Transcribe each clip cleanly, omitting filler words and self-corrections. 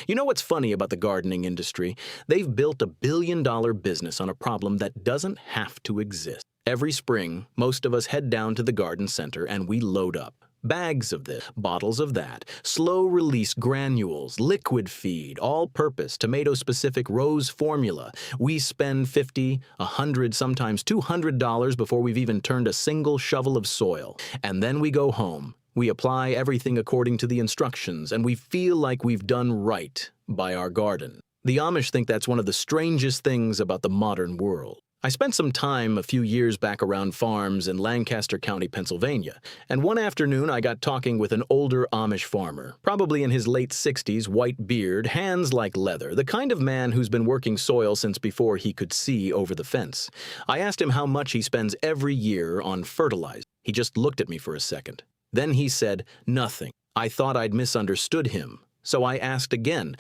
You know what's funny about the gardening industry? They've built a billion-dollar business on a problem that doesn't have to exist. Every spring, most of us head down to the garden center and we load up. Bags of this, bottles of that, slow-release granules, liquid feed, all-purpose, tomato-specific rose formula. We spend $50, $100, sometimes $200 before we've even turned a single shovel of soil. And then we go home. We apply everything according to the instructions, and we feel like we've done right by our garden. The Amish think that's one of the strangest things about the modern world. I spent some time a few years back around farms in Lancaster County, Pennsylvania, and one afternoon I got talking with an older Amish farmer, probably in his late 60s, white beard, hands like leather, the kind of man who's been working soil since before he could see over the fence. I asked him how much he spends every year on fertilizer. He just looked at me for a second. Then he said, "Nothing." I thought I'd misunderstood him. So I asked again,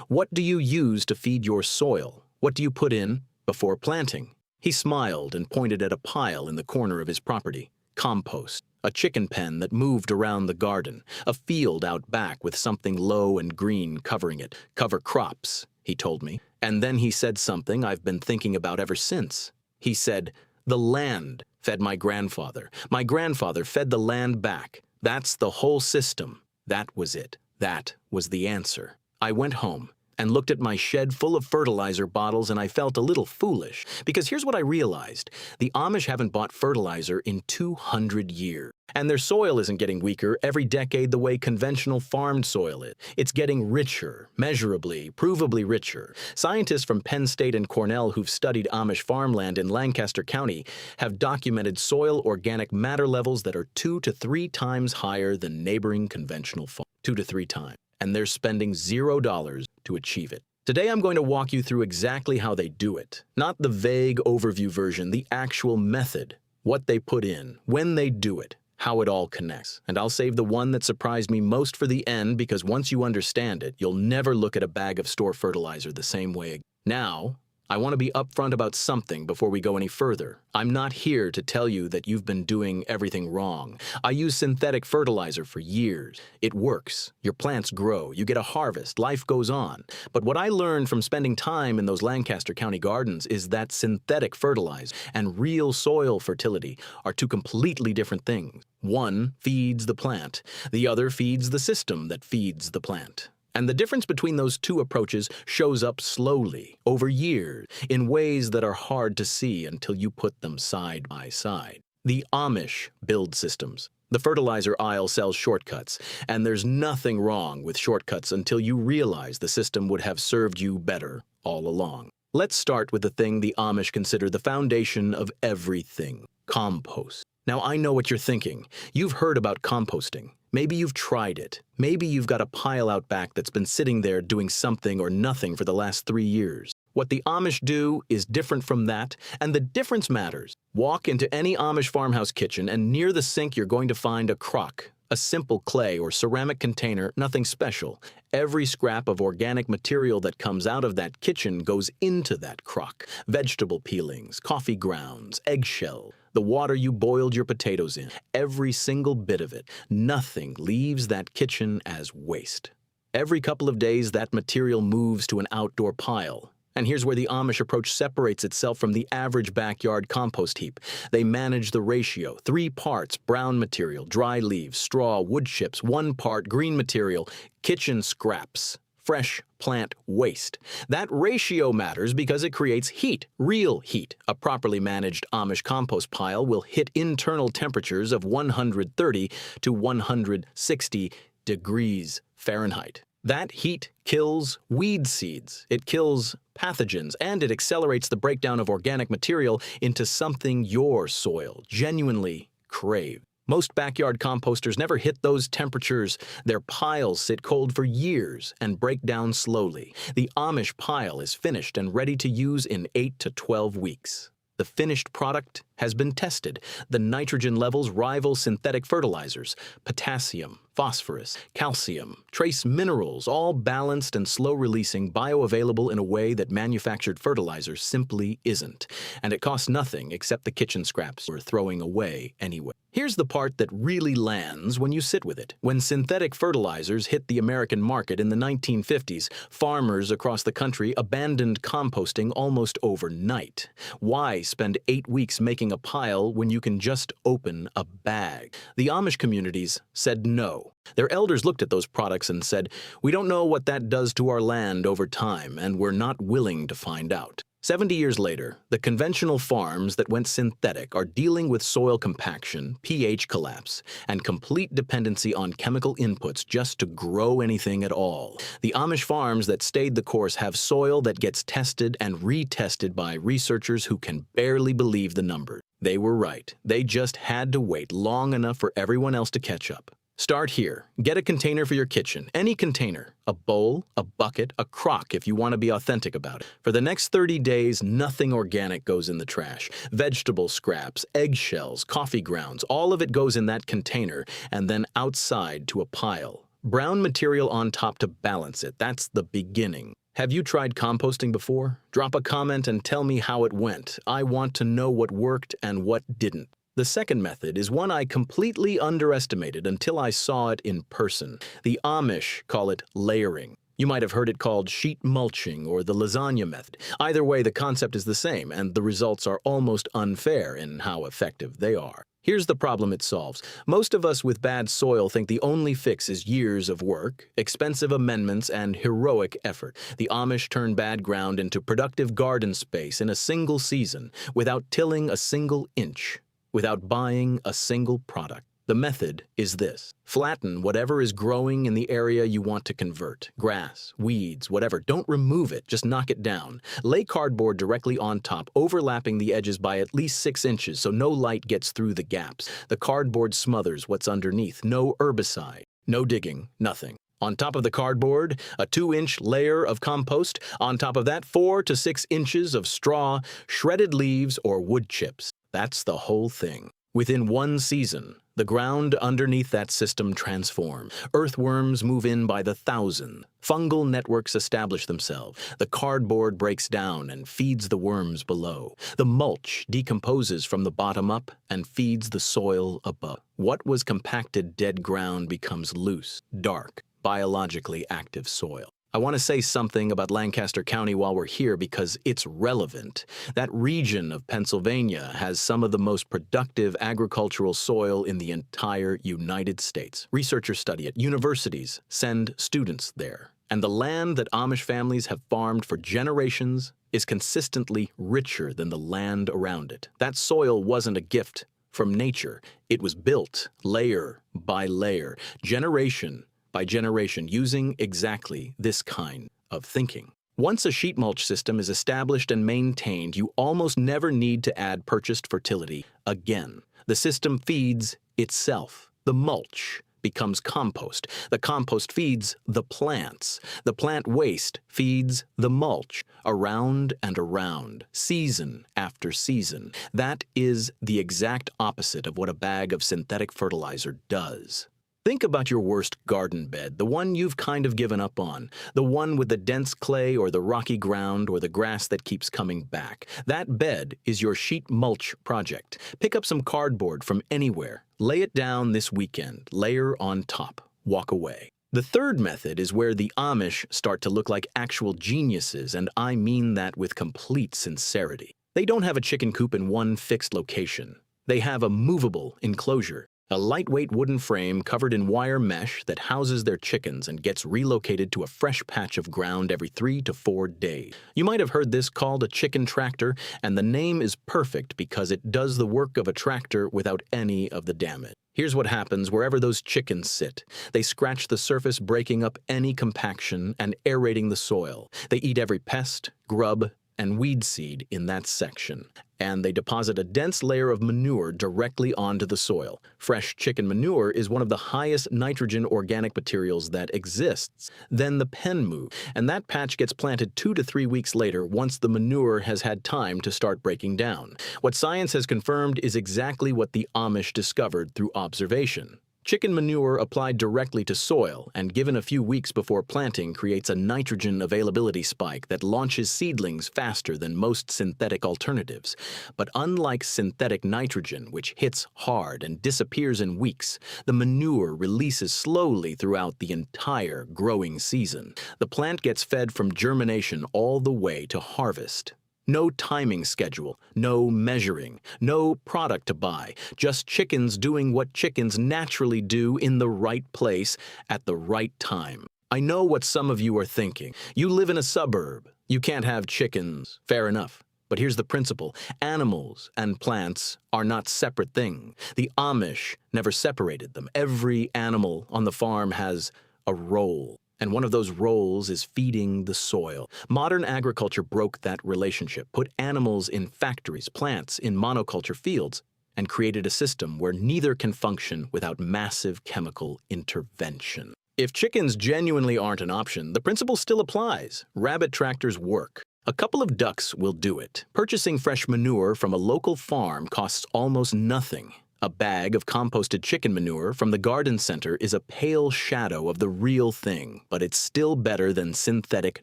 what do you use to feed your soil? What do you put in before planting? He smiled and pointed at a pile in the corner of his property. Compost, a chicken pen that moved around the garden, a field out back with something low and green covering it. Cover crops, he told me. And then he said something I've been thinking about ever since. He said, "The land fed my grandfather. My grandfather fed the land back. That's the whole system." That was it. That was the answer. I went home and looked at my shed full of fertilizer bottles, and I felt a little foolish, because here's what I realized. The Amish haven't bought fertilizer in 200 years. And their soil isn't getting weaker every decade the way conventional farmed soil is. It's getting richer, measurably, provably richer. Scientists from Penn State and Cornell who've studied Amish farmland in Lancaster County have documented soil organic matter levels that are 2 to 3 times higher than neighboring conventional farms. 2 to 3 times. And they're spending $0 to achieve it. Today I'm going to walk you through exactly how they do it. Not the vague overview version, the actual method. What they put in, when they do it, how it all connects. And I'll save the one that surprised me most for the end, because once you understand it, you'll never look at a bag of store fertilizer the same way again. Now, I want to be upfront about something before we go any further. I'm not here to tell you that you've been doing everything wrong. I use synthetic fertilizer for years. It works. Your plants grow. You get a harvest. Life goes on. But what I learned from spending time in those Lancaster County gardens is that synthetic fertilizer and real soil fertility are two completely different things. One feeds the plant. The other feeds the system that feeds the plant. And the difference between those two approaches shows up slowly, over years, in ways that are hard to see until you put them side by side. The Amish build systems. The fertilizer aisle sells shortcuts, and there's nothing wrong with shortcuts until you realize the system would have served you better all along. Let's start with the thing the Amish consider the foundation of everything: compost. Now, I know what you're thinking. You've heard about composting. Maybe you've tried it. Maybe you've got a pile out back that's been sitting there doing something or nothing for the last 3 years. What the Amish do is different from that, and the difference matters. Walk into any Amish farmhouse kitchen, and near the sink you're going to find a crock, a simple clay or ceramic container, nothing special. Every scrap of organic material that comes out of that kitchen goes into that crock. Vegetable peelings, coffee grounds, eggshell, the water you boiled your potatoes in, every single bit of it. Nothing leaves that kitchen as waste. Every couple of days, that material moves to an outdoor pile. And here's where the Amish approach separates itself from the average backyard compost heap. They manage the ratio: 3 parts brown material, dry leaves, straw, wood chips, 1 part green material, kitchen scraps, fresh plant waste. That ratio matters because it creates heat, real heat. A properly managed Amish compost pile will hit internal temperatures of 130 to 160 degrees Fahrenheit. That heat kills weed seeds, it kills pathogens, and it accelerates the breakdown of organic material into something your soil genuinely craves. Most backyard composters never hit those temperatures. Their piles sit cold for years and break down slowly. The Amish pile is finished and ready to use in 8 to 12 weeks. The finished product has been tested. The nitrogen levels rival synthetic fertilizers. Potassium, phosphorus, calcium, trace minerals, all balanced and slow-releasing, bioavailable in a way that manufactured fertilizer simply isn't. And it costs nothing except the kitchen scraps we're throwing away anyway. Here's the part that really lands when you sit with it. When synthetic fertilizers hit the American market in the 1950s, farmers across the country abandoned composting almost overnight. Why spend 8 weeks making a pile when you can just open a bag? The Amish communities said no. Their elders looked at those products and said, "We don't know what that does to our land over time, and we're not willing to find out." 70 years later, the conventional farms that went synthetic are dealing with soil compaction, pH collapse, and complete dependency on chemical inputs just to grow anything at all. The Amish farms that stayed the course have soil that gets tested and retested by researchers who can barely believe the numbers. They were right. They just had to wait long enough for everyone else to catch up. Start here. Get a container for your kitchen, any container. A bowl, a bucket, a crock if you want to be authentic about it. For the next 30 days, nothing organic goes in the trash. Vegetable scraps, eggshells, coffee grounds, all of it goes in that container and then outside to a pile. Brown material on top to balance it. That's the beginning. Have you tried composting before? Drop a comment and tell me how it went. I want to know what worked and what didn't. The second method is one I completely underestimated until I saw it in person. The Amish call it layering. You might have heard it called sheet mulching or the lasagna method. Either way, the concept is the same, and the results are almost unfair in how effective they are. Here's the problem it solves. Most of us with bad soil think the only fix is years of work, expensive amendments, and heroic effort. The Amish turn bad ground into productive garden space in a single season, without tilling a single inch, without buying a single product. The method is this. Flatten whatever is growing in the area you want to convert. Grass, weeds, whatever. Don't remove it, just knock it down. Lay cardboard directly on top, overlapping the edges by at least 6 inches so no light gets through the gaps. The cardboard smothers what's underneath. No herbicide, no digging, nothing. On top of the cardboard, a 2-inch layer of compost. On top of that, 4 to 6 inches of straw, shredded leaves, or wood chips. That's the whole thing. Within 1 season, the ground underneath that system transforms. Earthworms move in by the thousand. Fungal networks establish themselves. The cardboard breaks down and feeds the worms below. The mulch decomposes from the bottom up and feeds the soil above. What was compacted dead ground becomes loose, dark, biologically active soil. I want to say something about Lancaster County while we're here because it's relevant. That region of Pennsylvania has some of the most productive agricultural soil in the entire United States. Researchers study it. Universities send students there. And the land that Amish families have farmed for generations is consistently richer than the land around it. That soil wasn't a gift from nature. It was built layer by layer, generation by generation, using exactly this kind of thinking. Once a sheet mulch system is established and maintained, you almost never need to add purchased fertility again. The system feeds itself. The mulch becomes compost. The compost feeds the plants. The plant waste feeds the mulch. Around and around, season after season. That is the exact opposite of what a bag of synthetic fertilizer does. Think about your worst garden bed, the one you've kind of given up on, the one with the dense clay or the rocky ground or the grass that keeps coming back. That bed is your sheet mulch project. Pick up some cardboard from anywhere, lay it down this weekend, layer on top, walk away. The third method is where the Amish start to look like actual geniuses, and I mean that with complete sincerity. They don't have a chicken coop in one fixed location. They have a movable enclosure. A lightweight wooden frame covered in wire mesh that houses their chickens and gets relocated to a fresh patch of ground every 3 to 4 days. You might have heard this called a chicken tractor, and the name is perfect because it does the work of a tractor without any of the damage. Here's what happens wherever those chickens sit. They scratch the surface, breaking up any compaction and aerating the soil. They eat every pest, grub, and weed seed in that section. And they deposit a dense layer of manure directly onto the soil. Fresh chicken manure is one of the highest nitrogen organic materials that exists. Then the pen move, and that patch gets planted 2 to 3 weeks later once the manure has had time to start breaking down. What science has confirmed is exactly what the Amish discovered through observation. Chicken manure applied directly to soil and given a few weeks before planting creates a nitrogen availability spike that launches seedlings faster than most synthetic alternatives. But unlike synthetic nitrogen, which hits hard and disappears in weeks, the manure releases slowly throughout the entire growing season. The plant gets fed from germination all the way to harvest. No timing schedule, no measuring, no product to buy, just chickens doing what chickens naturally do in the right place at the right time. I know what some of you are thinking. You live in a suburb. You can't have chickens. Fair enough. But here's the principle. Animals and plants are not separate things. The Amish never separated them. Every animal on the farm has a role. And one of those roles is feeding the soil. Modern agriculture broke that relationship, put animals in factories, plants in monoculture fields, and created a system where neither can function without massive chemical intervention. If chickens genuinely aren't an option, the principle still applies. Rabbit tractors work. A couple of ducks will do it. Purchasing fresh manure from a local farm costs almost nothing. A bag of composted chicken manure from the garden center is a pale shadow of the real thing, but it's still better than synthetic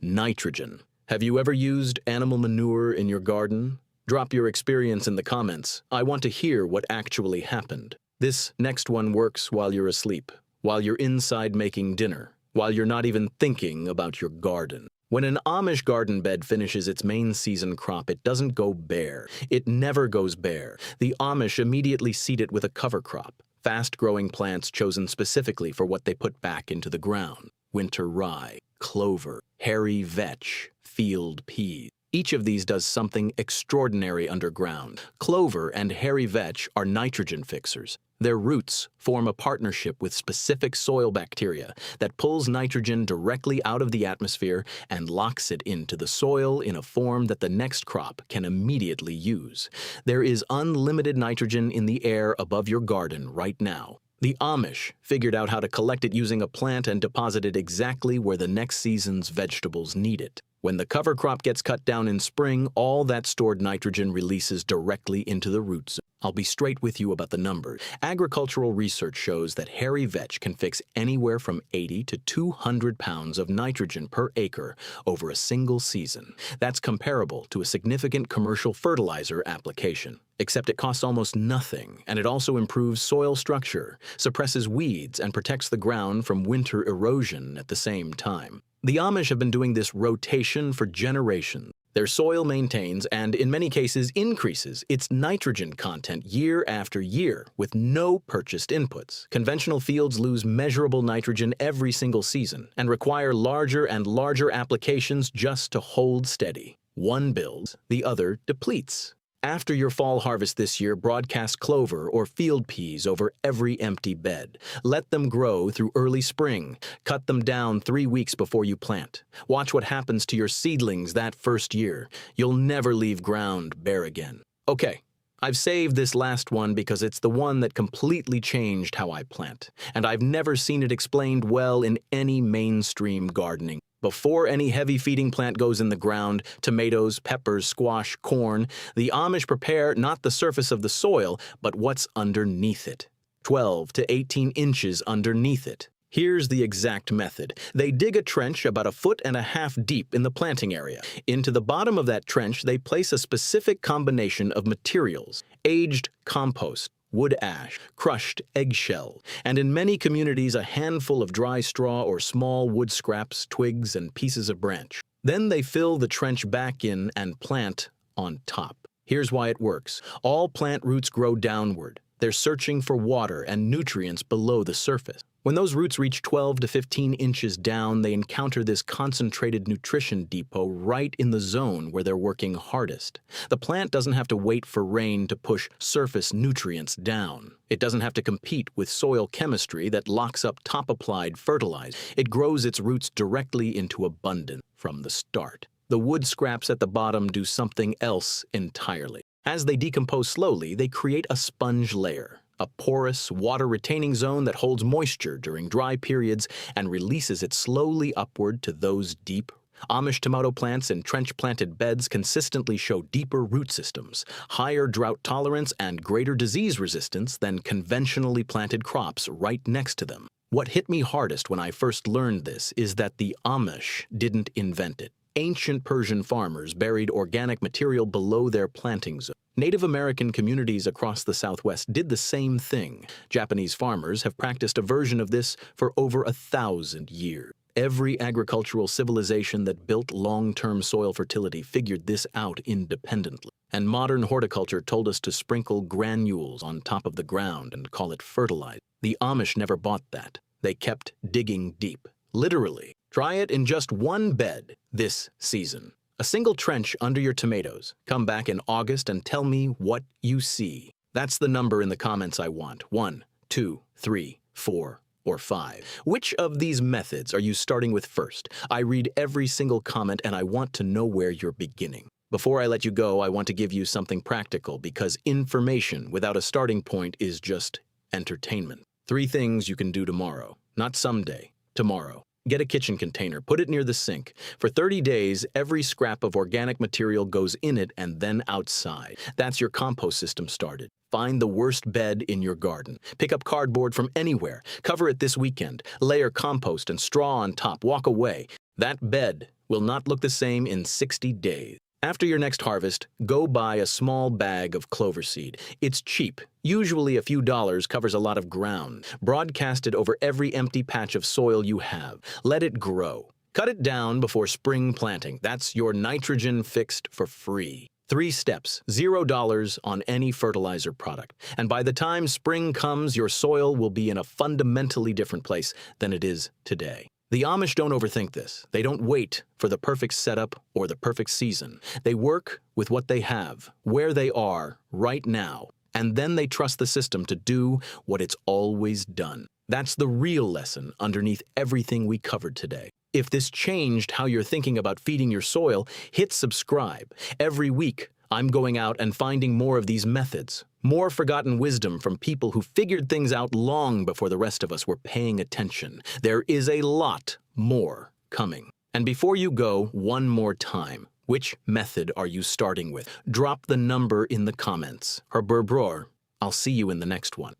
nitrogen. Have you ever used animal manure in your garden? Drop your experience in the comments. I want to hear what actually happened. This next one works while you're asleep, while you're inside making dinner, while you're not even thinking about your garden. When an Amish garden bed finishes its main season crop, it doesn't go bare. It never goes bare. The Amish immediately seed it with a cover crop, fast-growing plants chosen specifically for what they put back into the ground. Winter rye, clover, hairy vetch, field peas. Each of these does something extraordinary underground. Clover and hairy vetch are nitrogen fixers. Their roots form a partnership with specific soil bacteria that pulls nitrogen directly out of the atmosphere and locks it into the soil in a form that the next crop can immediately use. There is unlimited nitrogen in the air above your garden right now. The Amish figured out how to collect it using a plant and deposit it exactly where the next season's vegetables need it. When the cover crop gets cut down in spring, all that stored nitrogen releases directly into the roots. I'll be straight with you about the numbers. Agricultural research shows that hairy vetch can fix anywhere from 80 to 200 pounds of nitrogen per acre over a single season. That's comparable to a significant commercial fertilizer application. Except it costs almost nothing, and it also improves soil structure, suppresses weeds, and protects the ground from winter erosion at the same time. The Amish have been doing this rotation for generations. Their soil maintains and, in many cases, increases its nitrogen content year after year with no purchased inputs. Conventional fields lose measurable nitrogen every single season and require larger and larger applications just to hold steady. One builds, the other depletes. After your fall harvest this year, broadcast clover or field peas over every empty bed. Let them grow through early spring. Cut them down 3 weeks before you plant. Watch what happens to your seedlings that first year. You'll never leave ground bare again. Okay, I've saved this last one because it's the one that completely changed how I plant, and I've never seen it explained well in any mainstream gardening. Before any heavy feeding plant goes in the ground, tomatoes, peppers, squash, corn, the Amish prepare not the surface of the soil, but what's underneath it. 12 to 18 inches underneath it. Here's the exact method. They dig a trench about 1.5 feet deep in the planting area. Into the bottom of that trench, they place a specific combination of materials: aged compost, wood ash, crushed eggshell, and in many communities a handful of dry straw or small wood scraps, twigs, and pieces of branch. Then they fill the trench back in and plant on top. Here's why it works. All plant roots grow downward. They're searching for water and nutrients below the surface. When those roots reach 12 to 15 inches down, they encounter this concentrated nutrition depot right in the zone where they're working hardest. The plant doesn't have to wait for rain to push surface nutrients down. It doesn't have to compete with soil chemistry that locks up top-applied fertilizer. It grows its roots directly into abundance from the start. The wood scraps at the bottom do something else entirely. As they decompose slowly, they create a sponge layer, a porous, water-retaining zone that holds moisture during dry periods and releases it slowly upward to those deep. Amish tomato plants in trench-planted beds consistently show deeper root systems, higher drought tolerance, and greater disease resistance than conventionally planted crops right next to them. What hit me hardest when I first learned this is that the Amish didn't invent it. Ancient Persian farmers buried organic material below their planting zone. Native American communities across the Southwest did the same thing. Japanese farmers have practiced a version of this for over 1,000 years. Every agricultural civilization that built long-term soil fertility figured this out independently. And modern horticulture told us to sprinkle granules on top of the ground and call it fertilizer. The Amish never bought that. They kept digging deep. Literally. Try it in just one bed this season. A single trench under your tomatoes. Come back in August and tell me what you see. That's the number in the comments I want. 1, 2, 3, 4, or 5. Which of these methods are you starting with first? I read every single comment and I want to know where you're beginning. Before I let you go, I want to give you something practical because information without a starting point is just entertainment. 3 things you can do tomorrow. Not someday. Tomorrow. Get a kitchen container, put it near the sink. For 30 days, every scrap of organic material goes in it and then outside. That's your compost system started. Find the worst bed in your garden. Pick up cardboard from anywhere. Cover it this weekend. Layer compost and straw on top. Walk away. That bed will not look the same in 60 days. After your next harvest, go buy a small bag of clover seed. It's cheap. Usually a few dollars covers a lot of ground. Broadcast it over every empty patch of soil you have. Let it grow. Cut it down before spring planting. That's your nitrogen fixed for free. 3 steps, $0 on any fertilizer product. And by the time spring comes, your soil will be in a fundamentally different place than it is today. The Amish don't overthink this. They don't wait for the perfect setup or the perfect season. They work with what they have, where they are, right now. And then they trust the system to do what it's always done. That's the real lesson underneath everything we covered today. If this changed how you're thinking about feeding your soil, hit subscribe. Every week, I'm going out and finding more of these methods, more forgotten wisdom from people who figured things out long before the rest of us were paying attention. There is a lot more coming. And before you go, one more time, which method are you starting with? Drop the number in the comments. Herberbror, I'll see you in the next one.